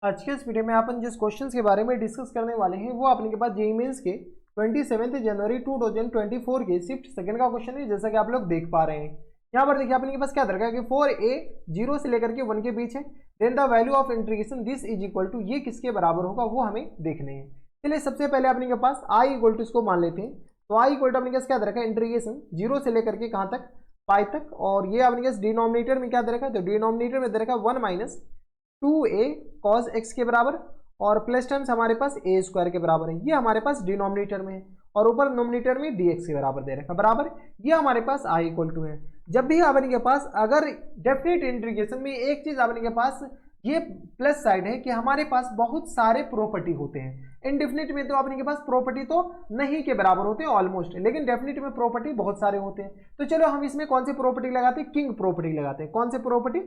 आज के इस वीडियो में अपन जिस क्वेश्चन के बारे में डिस्कस करने वाले हैं वो अपने के पास जेईई मेंस के 27 जनवरी 2024 के शिफ्ट सेकंड का क्वेश्चन है, जैसा कि आप लोग देख पा रहे हैं। यहाँ पर देखिए अपने के पास क्या दरकार है कि 4a 0 से लेकर के 1 के बीच है, then the value of integration this is equal to, ये किसके बराबर होगा वो हमें देखने हैं। चलिए सबसे पहले अपने के पास i इक्वल टू इसको मान लेते हैं। तो i इक्वल टू अपने के पास क्या दरकार है, इंटीग्रेशन 0 से लेकर के कहाँ तक, पाई तक, और ये अपने के पास डिनोमिनेटर में क्या दरकार है, तो डिनोमिनेटर में दरकार 1 माइनस 2a cos x के बराबर, और प्लस टर्म्स हमारे पास a स्क्वायर के बराबर है, ये हमारे पास डिनोमिनेटर में है, और ऊपर नोमिनेटर में dx के बराबर दे रखा बराबर, ये हमारे पास i इक्वल टू है। जब भी अपने के पास अगर डेफिनेट इंटीग्रेशन में एक चीज अपने के पास ये प्लस साइड है कि हमारे पास बहुत सारे प्रॉपर्टी होते हैं। इनडेफिनिट में तो अपने के पास प्रॉपर्टी तो नहीं के बराबर होते हैं ऑलमोस्ट, लेकिन डेफिनेट में प्रॉपर्टी बहुत सारे होते हैं। तो चलो हम इसमें कौन सी प्रॉपर्टी लगाते हैं, किंग प्रॉपर्टी लगाते हैं। कौन सी प्रॉपर्टी,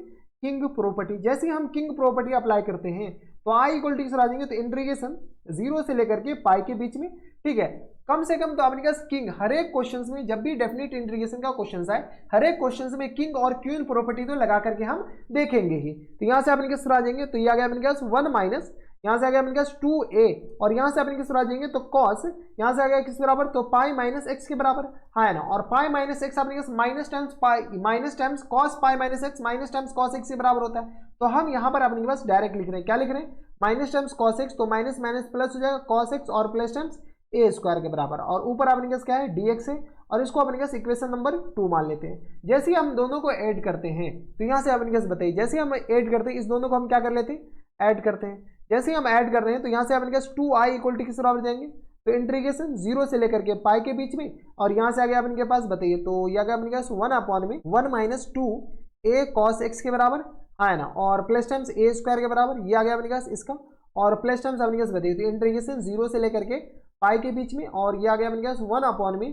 किंग प्रॉपर्टी। जैसे हम किंग प्रॉपर्टी अप्लाई करते हैं तो i इक्वल टू आ जाएंगे, तो इंटीग्रेशन 0 से लेकर के पाई के बीच में, ठीक है। कम से कम तो अपने पास किंग, हर एक क्वेश्चंस में जब भी डेफिनेट इंटीग्रेशन का क्वेश्चन आए, हर एक क्वेश्चंस में किंग और क्वीन प्रॉपर्टी तो लगा करके हम देखेंगे ही। तो यहाँ से अपने पास आ जाएंगे, तो ये आ गया अपने पास 1 माइनस, यहाँ से आ गया अपने पास 2a, और यहाँ से अपने पास आ जाएंगे तो cos, यहाँ से आ गया किस बराबर, तो पाई माइनस एक्स के बराबर, हाँ है ना। और पाई माइनस एक्स अपने पास minus times pi minus times cos pi minus x minus times cos x के बराबर होता है। तो हम यहाँ पर अपने पास डायरेक्ट लिख रहे हैं, क्या लिख रहे हैं, माइनस टाइम्स कॉस एक्स, तो माइनस माइनस प्लस हो जाएगा कॉस एक्स, और प्लस टाइम्स ए स्क्वायर के बराबर, और ऊपर अपने पास क्या है dx है, और इसको अपने पास इक्वेशन नंबर 2 मान लेते हैं। जैसे ही हम दोनों को ऐड करते हैं तो यहाँ से अपने पास बताइए, जैसे हम ऐड करते हैं इस दोनों को हम क्या कर लेते हैं, ऐड करते हैं। जैसे ही हम ऐड कर रहे हैं तो यहाँ से अपने पास 2i इक्वल टू किस बराबर जाएंगे, तो इंटीग्रेशन 0 से लेकर के पाई के बीच में, और यहाँ से आ गया अपने के पास बताइए, तो यह गया अपने पास 1 अपॉन में 1 माइनस 2a cos x के बराबर, हाँ है ना, और प्लस टाइम्स a स्क्वायर के बराबर, ये आ गया अपने पास इसका, और प्लस टाइम्स अपने पास बताइए, तो इंटीग्रेशन 0 से लेकर के पाई के बीच में, और ये आ गया अपने पास 1 अपॉन में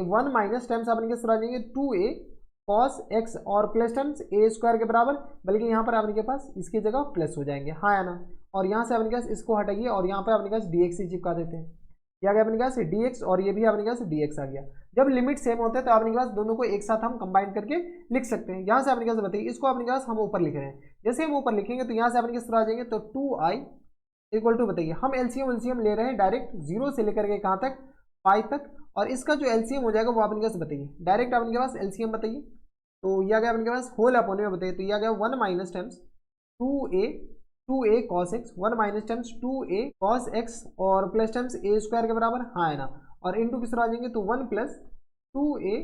1 माइनस टाइम्स अपने पास आ जाएंगे 2a cos x, और प्लस टाइम्स a स्क्वायर के बराबर, बल्कि यहाँ पर अपने के पास इसकी जगह प्लस हो जाएंगे, हाँ है ना। और यहाँ से अपने पास इसको हटाइए और यहाँ पर अपने पास dx ही चिपका देते हैं, ये आ गया अपने पास dx, और ये भी अपने पास dx आ गया। जब लिमिट सेम होते हैं तो अपने पास दोनों को एक साथ हम कंबाइन करके लिख सकते हैं। यहाँ से अपने पास बताइए, इसको अपने पास हम ऊपर लिख रहे हैं, जैसे हम ऊपर लिखेंगे तो यहाँ से अपने पास आ जाएंगे, तो 2i इक्वल टू बताइए, हम एलसीएम ले रहे हैं डायरेक्ट 0 से लेकर के कहाँ तक, पाई तक, और इसका जो एलसीएम हो जाएगा वो अपने पास बताइए, डायरेक्ट अपने पास एलसीएम बताइए, तो ये आ गया अपने पास होल अपॉन में बताइए, तो ये आ गया 1 minus times 2a cos x, 1 minus times 2a cos x, और प्लस टाइम्स a स्क्वायर के बराबर, हाँ है ना, और इंटू किस तरह आ जाएंगे, तो 1 प्लस 2a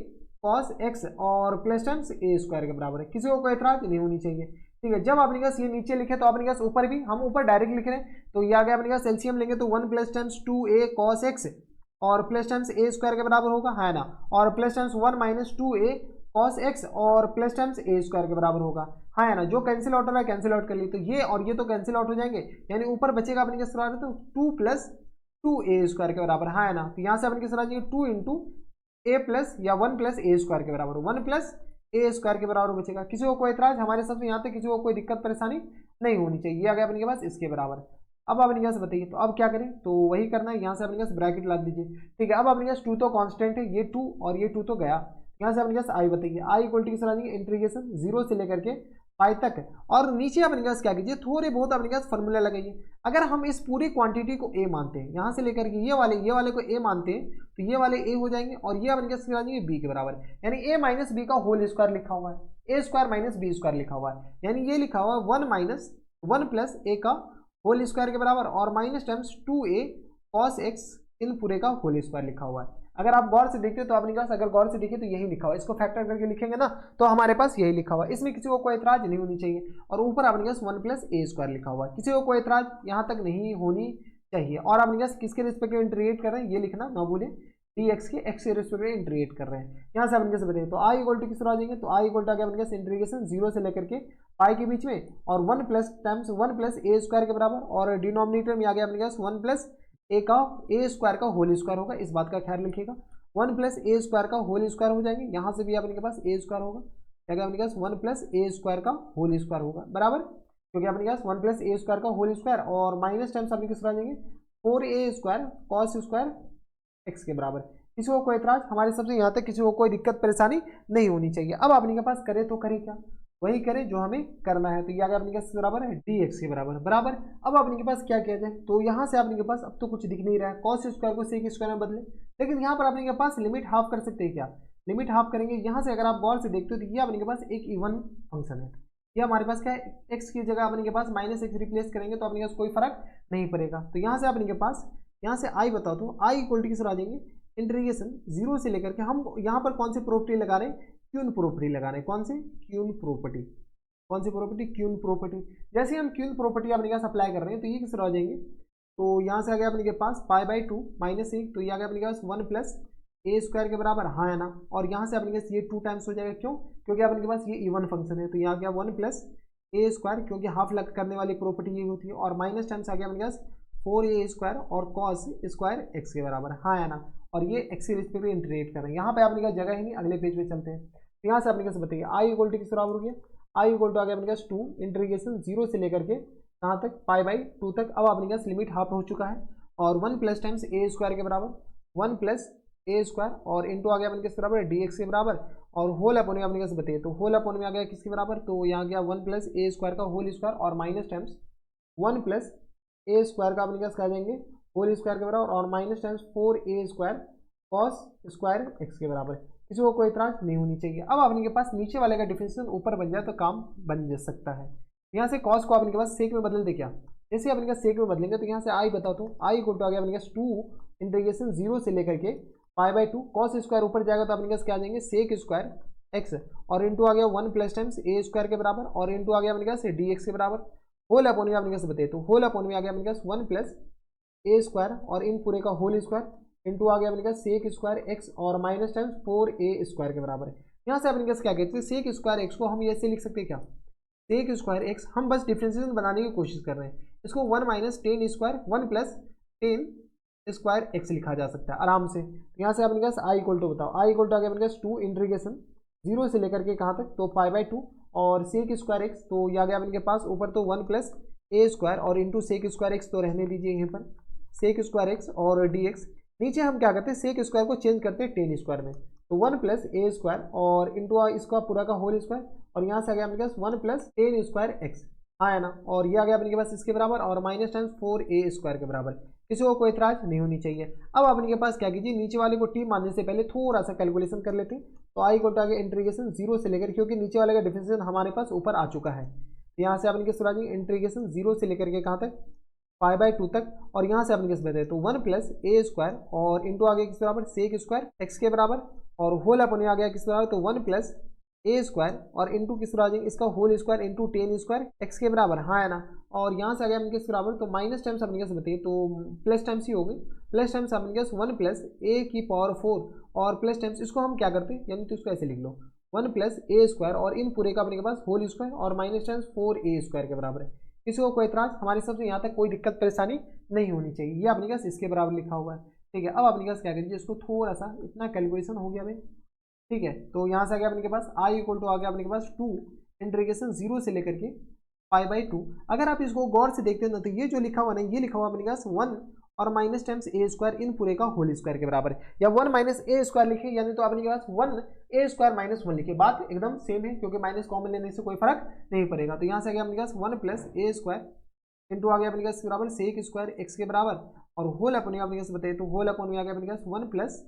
cos x, और प्लस टाइम्स a स्क्वायर के बराबर है। किसी को कोई एतराज नहीं होनी चाहिए, ठीक है। जब अपने पास ये नीचे लिखे तो अपने पास ऊपर भी हम ऊपर डायरेक्ट लिख रहे हैं, तो ये आ गया अपने पास एलसीएम लेंगे तो 1 plus times 2a cos x, और प्लस टाइम्स a स्क्वायर के बराबर होगा, हाँ ना, और plus times 1 minus 2a cos x, और प्लस टाइम्स a स्क्वायर के बराबर होगा, हाँ है ना। जो कैंसिल आउट हो रहा है कैंसिल आउट कर ली, तो ये और ये तो कैंसिल आउट हो जाएंगे, यानी ऊपर बचेगा अपने किस तरह, तो 2 प्लस 2a स्क्वायर के बराबर, हाँ है ना। तो यहाँ से अपने किस तरह जाएंगे 2 इंटू a प्लस या 1 प्लस a स्क्वायर के बराबर, 1 प्लस a स्क्वायर के बराबर बचेगा। किसी को कोई एतराज, हमारे सबसे यहाँ तक किसी को कोई दिक्कत परेशानी नहीं होनी चाहिए। ये आ गया अपने के पास इसके बराबर। अब अपने पास बताइए, तो अब क्या करें, तो वही करना है, यहाँ से अपने पास ब्रैकेट ला दीजिए, ठीक है। अब अपने पास 2 तो कांस्टेंट है, ये 2 और ये 2 तो गया, यहाँ से अपने पास आई बताइए, आई इक्वल टू किस तरह इंटीग्रेशन 0 से लेकर के पाई तक, और नीचे अपने पास क्या कीजिए, थोड़े बहुत अपने पास फॉर्मूला लगाइए। अगर हम इस पूरी क्वांटिटी को a मानते हैं, यहाँ से लेकर के ये वाले को a मानते हैं, तो ये वाले a हो जाएंगे, और ये अपने पास आ जाएंगे b के बराबर, यानी a माइनस बी का होल स्क्वायर लिखा हुआ है, a square minus b square लिखा हुआ है, यानी ये लिखा हुआ है 1 माइनस 1 प्लस a का होल स्क्वायर के बराबर, और minus times 2a cos x इन पूरे का होल स्क्वायर लिखा हुआ है। अगर आप गौर से देखते हो तो अपने पास अगर गौर से देखें तो यही लिखा हुआ है, इसको फैक्टर करके लिखेंगे ना तो हमारे पास यही लिखा हुआ है, इसमें किसी को कोई एतराज नहीं होनी चाहिए। और ऊपर अपने पास 1 प्लस a स्क्वायर लिखा हुआ है, किसी को कोई एतराज यहाँ तक नहीं होनी चाहिए। और अपने पास किसके रिस्पेक्टिव इंटीग्रेट कर रहे हैं, ये लिखना ना भूलें, dx के x के रिस्पेक्टिव इंटीग्रेट कर रहे हैं। यहाँ से अपने कैसे बताइए, तो i इक्वल टू किस तरह आ जाएंगे, तो i इक्वल टू आ गया अपने पास इंटीग्रेशन 0 से लेकर के पाई के बीच में, और 1 plus times 1 plus a square के बराबर, और डिनोमिनेटर में आ गया अपने पास 1 प्लस a स्क्वायर का होल स्क्वायर होगा, इस बात का ख्याल रखिएगा। 1 प्लस a स्क्वायर का होल स्क्वायर हो जाएंगे, यहाँ से भी अपने के पास a स्क्वायर होगा, क्या अपने पास 1 प्लस a स्क्वायर का होल स्क्वायर होगा बराबर, क्योंकि अपने पास 1 प्लस a स्क्वायर का होल स्क्वायर, और माइनस टाइम्स अपने किस तरह आ जाएंगे 4a square cos square x के बराबर। किसी को कोई एतराज, हमारे सबसे यहाँ तक किसी को कोई दिक्कत परेशानी नहीं होनी चाहिए। अब अपने के पास करे तो करे क्या, वही करें जो हमें करना है। तो ये आ गया अपने के पास बराबर है डी एक्स के बराबर बराबर। अब अपने के पास क्या किया जाए, तो यहाँ से अपने के पास अब तो कुछ दिख नहीं रहा है, कॉस स्क्वायर को सेक स्क्वायर में बदले, लेकिन यहाँ पर अपने के पास लिमिट हाफ कर सकते हैं क्या, लिमिट हाफ करेंगे। यहाँ से अगर आप गौर से देखते हो तो ये अपने के पास एक इवन फंक्शन है, ये हमारे पास क्या है, एक्स की जगह अपने के पास माइनस एक्स रिप्लेस करेंगे तो अपने के पास कोई फर्क नहीं पड़ेगा। तो यहाँ से अपने के पास यहाँ से आई बताओ तो आई इक्वल टू किस आ जाएंगे, इंटीग्रेशन जीरो से लेकर के हम यहाँ पर कौन सी प्रॉपर्टी लगा रहे हैं, क्यून प्रॉपर्टी लगा रहे हैं, कौन सी क्यून प्रॉपर्टी, कौन सी प्रॉपर्टी क्यून प्रॉपर्टी। जैसे हम क्यून प्रॉपर्टी अपने पास अप्लाई कर रहे हैं तो ये किस आ जाएंगे, तो यहाँ से आ गया अपने के पास पाई बाई टू माइनस एक, तो ये आ गया अपने के पास वन प्लस ए स्क्वायर के बराबर, हाँ है ना। और यहाँ से अपने के पास ये टू टाइम्स हो जाएगा, क्यों, क्योंकि अपने के पास ये इवन फंक्शन है, तो यहाँ गया वन प्लस ए स्क्वायर, क्योंकि हाफ लग करने वाली प्रॉपर्टी ये होती है, और माइनस टाइम्स आ गया अपने पास फोर ए स्क्वायर और कॉस स्क्वायर एक्स के बराबर, हाँ है ना। और ये एक्स के रिस्पेक्ट में इंटीग्रेट कर रहे हैं, यहाँ पे अपने का जगह ही नहीं, अगले पेज पे चलते हैं। तो यहाँ से अपने कैसे बताइए आई इक्वल टू किस बराबर हो गया, आई इक्वल टू आ गया अपने पास टू इंटीग्रेशन जीरो से लेकर के कहाँ तक, पाई बाई टू तक। अब अपने पास लिमिट हाफ हो चुका है, और वन प्लस टाइम्स ए स्क्वायर के बराबर, वन प्लस ए स्क्वायर और इंटू आ गया अपने किस बराबर, डी एक्स के बराबर, और होल अपॉन में अपने कैसे बताइए, तो होल अपॉन में आ गया किसके बराबर, तो यहाँ गया वन प्लस ए स्क्वायर का होल स्क्वायर और minus times one plus a square का अपने कैसे कहा जाएंगे होल स्क्वायर के बराबर, और माइनस टाइम्स फोर ए स्क्वायर कॉस स्क्वायर एक्स के बराबर। किसी को कोई इतराज नहीं होनी चाहिए। अब अपने के पास नीचे वाले का डिफरेंशियल ऊपर बन जाए तो काम बन जा सकता है। यहाँ से कॉस को अपने के पास सेक में बदल दे क्या, जैसे अपने का सेक में बदलेंगे तो यहाँ से आई बताओ तो आई इक्वल टू आ गया अपने पास टू इंटीग्रेशन जीरो से लेकर के pi by two, cos square ऊपर जाएगा तो अपने पास क्या आ जाएंगे सेक स्क्वायर एक्स, और इंटू आ गया वन प्लस टाइम्स ए स्क्वायर के बराबर, और इंटू आ गया अपने पास डी एक्स के बराबर, होल अपॉन में अपने पास बताइए, तो होल अपॉन में आ गया अपने पास वन प्लस ए स्क्वायर और इन पूरे का होल स्क्वायर इंटू आ गया अपने पास सेक स्क्वायर एक्स और माइनस टाइम्स फोर ए स्क्वायर के बराबर है। यहाँ से अपने पास क्या कहते हैं, सेक स्क्वायर एक्स को हम ऐसे लिख सकते हैं क्या, सेक स्क्वायर एक्स, हम बस डिफ्रेंशिएशन बनाने की कोशिश कर रहे हैं, इसको one minus ten square one plus ten square x लिखा जा सकता है आराम से। तो यहाँ से अपने पास आई इक्वल टू बताओ, आई इक्वल टू आ गया अपने पास टू इंटीग्रेशन जीरो से लेकर के कहाँ तक, तो पाई बाई टू और सेक स्क्वायर एक्स, तो ये आ गया अपने पास ऊपर तो वन प्लस ए स्क्वायर और इंटू सेक स्क्वायर एक्स, तो रहने दीजिए यहीं पर सेक स्क्वायर एक्स और डी एक्स। नीचे हम क्या करते हैं सेक स्क्वायर को चेंज करते हैं टेन स्क्वायर में, तो वन प्लस ए स्क्वायर और इंटू इसका पूरा का होल स्क्वायर, और यहाँ से आ गया अपने पास one plus ten square x, हाँ है ना। और ये आ गया अपने पास इसके बराबर और माइनस टाइम्स फोर ए स्क्वायर के बराबर। किसी को कोई इतराज नहीं होनी चाहिए। अब अपने के पास क्या कीजिए, नीचे वाले को टी मानने से पहले थोड़ा सा कैलकुलेशन कर लेते हैं। तो आई को आगे इंटीग्रेशन जीरो से लेकर, क्योंकि नीचे वाले का डिफरेंशिएशन हमारे पास ऊपर आ चुका है, यहाँ से अपने किस इंटीग्रेशन जीरो से लेकर के कहाँ तक, पाई बाई टू तक, और यहाँ से अपने किस बताए तो वन प्लस ए स्क्वायर और इंटू आ गया किस बराबर सेक स्क्वायर एक्स के बराबर, और होल अपन आ गया किस बराबर, तो वन प्लस ए स्क्वायर और इंटू किस बराबर इसका whole square into ten square x के बराबर, हाँ है ना। और यहाँ से आ गया अपने किस बराबर, तो माइनस टाइम्स अपने कैसे बताइए, तो प्लस टाइम्स ही हो गई, प्लस टाइम्स अपने कैस वन प्लस ए की पावर फोर और प्लस टाइम्स इसको हम क्या करते हैं, यानी तो इसको ऐसे लिख लो वन प्लस ए स्क्वायर और इन पूरे का अपने के पास होल स्क्वायर और माइनस टाइम्स फोर ए स्क्वायर के बराबर है। किसी को कोई इतराज, हमारे हिसाब से यहाँ तक कोई दिक्कत परेशानी नहीं होनी चाहिए। ये अपने पास इसके बराबर लिखा हुआ है, ठीक है। अब अपने पास क्या करिए, इसको थोड़ा सा इतना कैलकुलेशन हो गया भाई, ठीक है। तो यहाँ से आ गया अपने के पास आई इक्वल टू आ गया अपने के पास टू इंटीग्रेशन जीरो से लेकर के पाई बाई टू। अगर आप इसको गौर से देखते हैं ना तो ये जो लिखा हुआ ना, ये लिखा हुआ अपने पास वन और माइनस टाइम्स ए स्क्वायर इन पूरे का होल स्क्वायर के बराबर है, या वन माइनस ए स्क्वायर लिखे, यानी तो अपने के पास वन ए स्क्वायर माइनस वन लिखे, बात एकदम सेम है क्योंकि माइनस कॉमन लेने से कोई फर्क नहीं पड़ेगा। तो यहाँ से आ गया अपने पास one plus a square into आ गया अपने पास बराबर सेक स्क्वायर एक्स के बराबर, और होल अपने अपने पास बताइए तो होल अपने आ गया अपने पास वन प्लस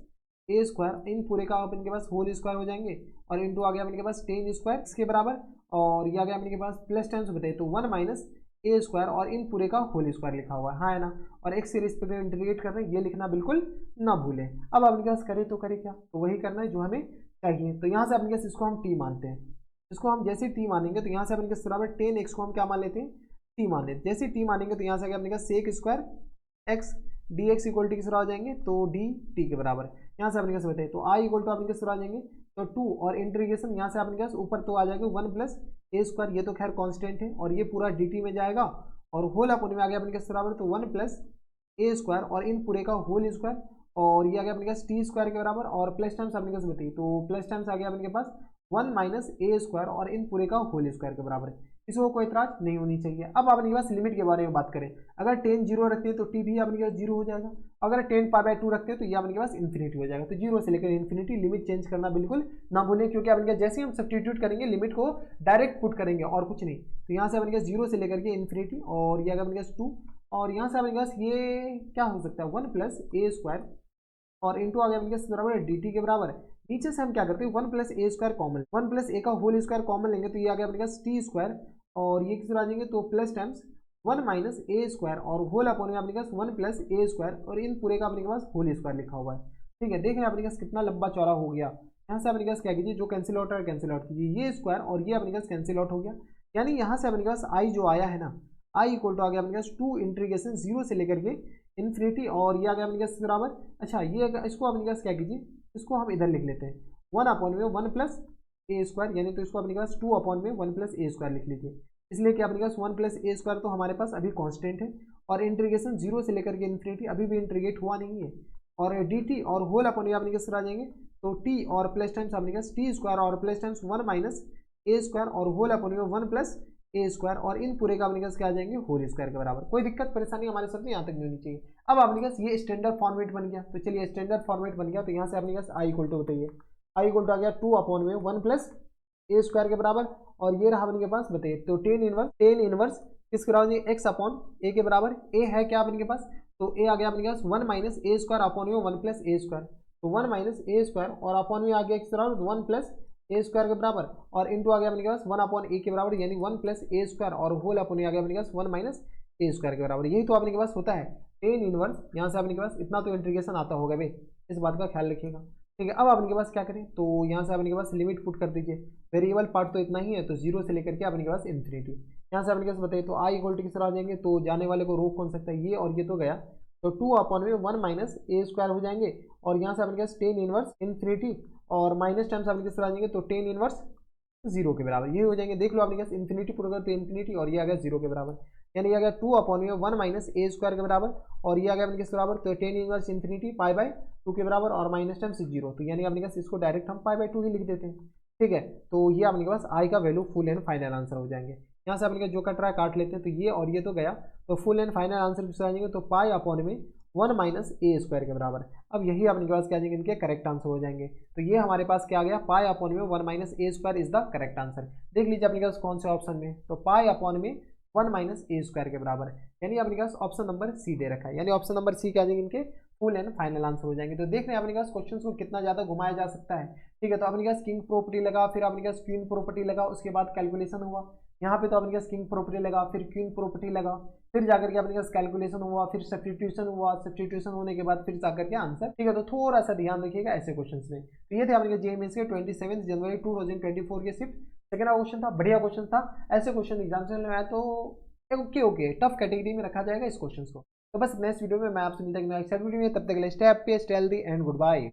ए स्क्वायर इन पूरे का अपने के पास होल स्क्वायर हो जाएंगे, और इंटू आ गया अपने के पास टेन स्क्वायर इसके बराबर, और ये आ गया अपने के पास प्लस टाइम्स बताइए तो वन माइनस ए स्क्वायर और इन पूरे का होल स्क्वायर लिखा हुआ है, हाँ है ना। और एक्स से रिस्पेक्ट में इंटीग्रेट कर रहे हैं, ये लिखना बिल्कुल ना भूलें। अब अपने पास करे तो करे क्या, तो वही करना है जो हमें चाहिए। तो यहाँ से अपने पास इसको हम टी मानते हैं, इसको हम जैसे टी मानेंगे तो यहाँ से अपने के बराबर टेन एक्स को हम क्या मान लेते हैं, टी मान लेते हैं। जैसे टी मानेंगे तो यहाँ से अपने का sec square x d x equal to किस आ जाएंगे, तो डी टी के बराबर। यहाँ से अपने कैसे बताइए तो आई इक्वल टू अपने कैसे आ जाएंगे, तो टू और इंटीग्रेशन यहाँ से अपने पास ऊपर तो आ जाएगा वन प्लस ए स्क्वायर, ये तो खैर कांस्टेंट है, और ये पूरा डी टी में जाएगा, और होल अपन में आ गया अपने कैसे बराबर, तो वन प्लस ए स्क्वायर और इन पूरे का होल स्क्वायर, और ये आ गया अपने पास टी स्क्वायर के बराबर, और प्लस टाइम्स अपने कैसे बताइए तो प्लस टाइम्स आ गया अपने पास वन माइनस ए स्क्वायर और इन पूरे का होल स्क्वायर के बराबर। इसको कोई इतराज नहीं होनी चाहिए। अब आपके पास लिमिट के बारे में बात करें, अगर 10 जीरो रखते हैं तो टी भी आपके पास जीरो हो जाएगा, अगर 10 पाई बाय 2 रखते हैं तो ये आपके पास इन्फिनिटी हो जाएगा। तो जीरो से लेकर इन्फिनिटी लिमिट चेंज करना बिल्कुल ना भूलें, क्योंकि आपके पास जैसे ही हम सब्सटीट्यूट करेंगे लिमिट को डायरेक्ट पुट करेंगे और कुछ नहीं। तो यहाँ से आपके पास जीरो से लेकर के इन्फिनिटी, और ये आपके पास 2, और यहाँ से आपके पास ये क्या हो सकता है 1 प्लस ए स्क्वायर, और इंटू आ गया आपके पास बराबर डी टी के बराबर है। नीचे से हम क्या करते हैं 1 plus a square common, 1 plus ए का होल स्क्वायर कॉमन लेंगे तो ये आ गया अपने पास टी स्क्वायर, और ये किस तरह आ जाएंगे तो प्लस टाइम्स 1 माइनस ए स्क्वायर, और होल अपॉन में अपने पास 1 प्लस ए स्क्वायर, और इन पूरे का अपने पास होल स्क्वायर लिखा हुआ है। ठीक है, देख रहे हैं अपने पास कितना लंबा चौड़ा हो गया। यहाँ से अपने पास क्या कीजिए, जो कैंसिल आउट है कैंसिल आउट कीजिए, ये स्क्वायर और ये अपने पास कैंसिल आउट हो गया, यानी यहाँ से अपने पास आई जो आया है ना, आई इक्वल टू आ गया अपने पास 2 इंटीग्रेशन 0 से लेकर के इन्फिनिटी, और ये आ गया अपने पास बराबर, अच्छा ये इसको अपने पास क्या कीजिए, इसको हम इधर लिख लेते हैं 1 अपॉन में 1 प्लस ए स्क्वायर, यानी तो इसको अपने पास 2 अपॉन में 1 प्लस ए स्क्वायर लिख लीजिए। इसलिए कि अपने पास 1 प्लस ए स्क्वायर तो हमारे पास अभी कांस्टेंट है, और इंटीग्रेशन 0 से लेकर के इन्फिनिटी अभी भी इंटीग्रेट हुआ नहीं है, और डी टी और होल अपॉन में अपने पास आ जाएंगे, तो टी और प्लस टाइम्स अपने पास टी स्क्वायर और प्लस टाइम्स 1 माइनस ए स्क्वायर, और होल अपॉन में 1 प्लस ए स्क्वायर, और इन पूरे का अपने पास क्या आ जाएंगे होल स्क्वायर के बराबर। कोई दिक्कत परेशानी हमारे साथ में यहाँ तक नहीं होनी चाहिए। अब अपने पास ये स्टैंडर्ड फॉर्मेट बन गया, तो चलिए स्टैंडर्ड फॉर्मेट बन गया, तो यहाँ से अपने पास आई इक्वल टू बताइए, आई इक्वल टू आ गया 2 अपॉन में 1 प्लस ए स्क्वायर के बराबर, और ये रहा अपने के पास बताइए तो टेन इनवर्स किसके बराबर है एक्स अपॉन ए के बराबर, ए है क्या अपने के पास, तो ए आ गया अपने के पास 1 माइनस ए स्क्वायर अपॉन में 1 प्लस ए स्क्वायर, तो 1 माइनस ए स्क्वायर और अपॉन में आ गया एक्स बराबर 1 प्लस ए स्क्वायर के बराबर, और इंटू आ गया अपने के पास 1 अपॉन ए के बराबर, यानी 1 प्लस ए स्क्वायर, और होल अपॉन आ गया अपने के पास 1 माइनस ए स्क्वायर के बराबर। यही तो अपने के पास होता है टेन इनवर्स। यहाँ से अपने के पास इतना तो इंटीग्रेशन आता होगा भाई, इस बात का ख्याल रखिएगा। ठीक है, अब अपने के पास क्या करें, तो यहाँ से अपने के पास लिमिट पुट कर दीजिए, वेरिएबल पार्ट तो इतना ही है, तो 0 से लेकर के अपने के पास इन्फिनिटी। यहाँ से अपने के पास बताइए तो आई इक्वल टू किस तरह आ जाएंगे, तो जाने वाले को रोक कौन सकता है, ये और ये तो गया, तो 2 अपॉन में 1 माइनस ए स्क्वायर हो जाएंगे, और यहाँ से अपने के पास टेन इनवर्स इन्फिनिटी, और माइनस टाइम्स अपने किस तरह आ जाएंगे, तो टेन इनवर्स 0 के बराबर, ये हो जाएंगे। देख लो अपने पास इन्फिनिटी पुट कर तो इन्फिनिटी, और ये आ गया 0 के बराबर, यानी आ गया 2 अपॉन में 1 माइनस ए स्क्वायर के बराबर, और ये आ गया अपने किस बराबर, तो tan inverse infinity pi by 2 के बराबर, और माइनस टाइम्स 0, तो यानी अपने पास इसको डायरेक्ट हम पाई बाय 2 ही लिख देते हैं। ठीक है, तो ये अपने के पास आई का value full and final answer हो जाएंगे। यहाँ से अपने का जो कट रहा है काट लेते हैं, तो ये और ये तो गया, तो फुल एंड फाइनल आंसर किस आ जाएंगे, तो पाई अपॉन में 1 माइनस ए स्क्वायर के बराबर। अब यही अपने के पास क्या आ जाएंगे, इनके करेक्ट आंसर हो जाएंगे। तो ये हमारे पास क्या आ गया, पाई अपॉन में 1 minus A square is the correct answer. देख लीजिए अपने पास कौन से ऑप्शन में, तो पाई अपॉन में 1 माइनस ए स्क्वायर के बराबर, यानी अपने पास ऑप्शन नंबर सी दे रखा है, यानी ऑप्शन नंबर सी क्या आ जाएंगे, इनके फुल एंड फाइनल आंसर हो जाएंगे। तो देख रहे हैं अपने पास क्वेश्चन को कितना ज्यादा घुमाया जा सकता है। ठीक है, तो अपने पास किंग प्रॉपर्टी लगा, फिर अपने पास क्वीन प्रॉपर्टी लगा, उसके बाद कैलकुलेशन हुआ। यहाँ पे तो अपने पास किंग प्रॉपर्टी लगा, फिर क्वीन प्रॉपर्टी लगा, फिर जाकर के अपने पास कैलकुलेशन हुआ, फिर सब्स्टिट्यूशन हुआ, सब्स्टिट्यूशन होने के बाद फिर जाकर के आंसर। ठीक है, तो थोड़ा सा ध्यान रखिएगा ऐसे क्वेश्चंस में। तो ये थे अपने जेईई मेंस के 27 जनवरी 2024 के शिफ्ट सेकंड क्वेश्चन था, बढ़िया क्वेश्चन था। ऐसे क्वेश्चन एग्जाम से में आए तो ओके टफ कैटेगरी में रखा जाएगा इस क्वेश्चन को। तो बस नेक्स्ट वीडियो में मैं आपसे मिलता हूं नेक्स्ट वीडियो में, तब तक के लिए stay happy, stay healthy and good bye.